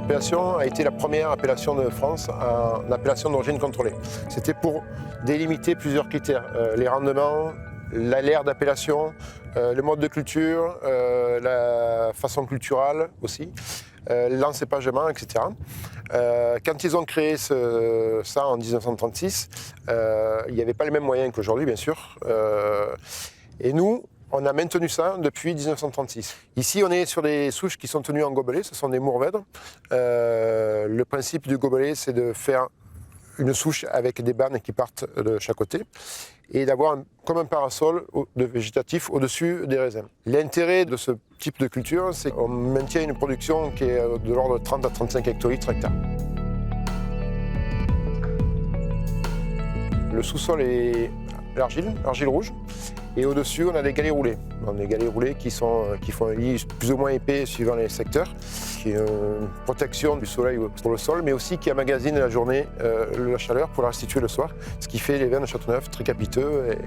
appellation a été la première appellation de France en appellation d'origine contrôlée. C'était pour délimiter plusieurs critères, les rendements, l'aire d'appellation, le mode de culture, la façon culturelle aussi, l'encépagement, etc. Quand ils ont créé ça en 1936, il n'y avait pas les mêmes moyens qu'aujourd'hui, bien sûr. Et nous, on a maintenu ça depuis 1936. Ici, on est sur des souches qui sont tenues en gobelet, ce sont des mourvèdres. Le principe du gobelet, c'est de faire une souche avec des bandes qui partent de chaque côté et d'avoir comme un parasol de végétatif au-dessus des raisins. L'intérêt de ce type de culture, c'est qu'on maintient une production qui est de l'ordre de 30 à 35 hectolitres hectare. Le sous-sol est l'argile rouge, et au-dessus on a des galets roulés. Des galets roulés qui font un lit plus ou moins épais suivant les secteurs, qui est une protection du soleil pour le sol, mais aussi qui emmagasinent la journée la chaleur pour la restituer le soir, ce qui fait les vins de Châteauneuf très capiteux et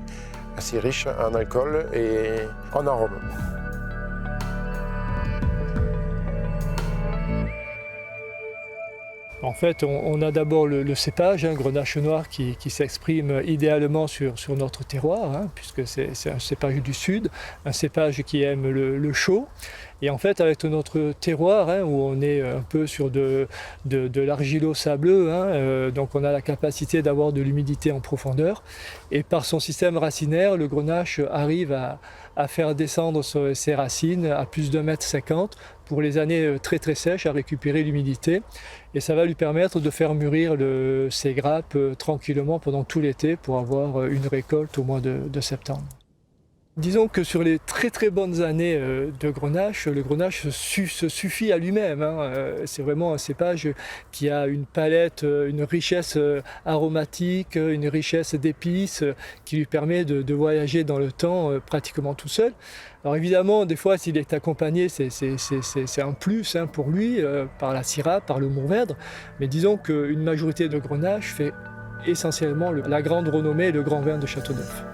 assez riches en alcool et en arômes. En fait, on a d'abord le cépage, Grenache noir, qui s'exprime idéalement sur notre terroir, puisque c'est un cépage du sud, un cépage qui aime le chaud. Et en fait, avec notre terroir, où on est un peu sur de l'argilo-sableux, donc on a la capacité d'avoir de l'humidité en profondeur. Et par son système racinaire, le grenache arrive à faire descendre ses racines à plus de 1,50 m pour les années très très sèches, à récupérer l'humidité. Et ça va lui permettre de faire mûrir ses grappes tranquillement pendant tout l'été pour avoir une récolte au mois de septembre. Disons que sur les très très bonnes années de Grenache, le Grenache se suffit à lui-même. C'est vraiment un cépage qui a une palette, une richesse aromatique, une richesse d'épices qui lui permet de voyager dans le temps pratiquement tout seul. Alors évidemment, des fois, s'il est accompagné, c'est un plus pour lui, par la syrah, par le mourvèdre. Mais disons qu'une majorité de Grenache fait essentiellement la grande renommée et le grand vin de Châteauneuf.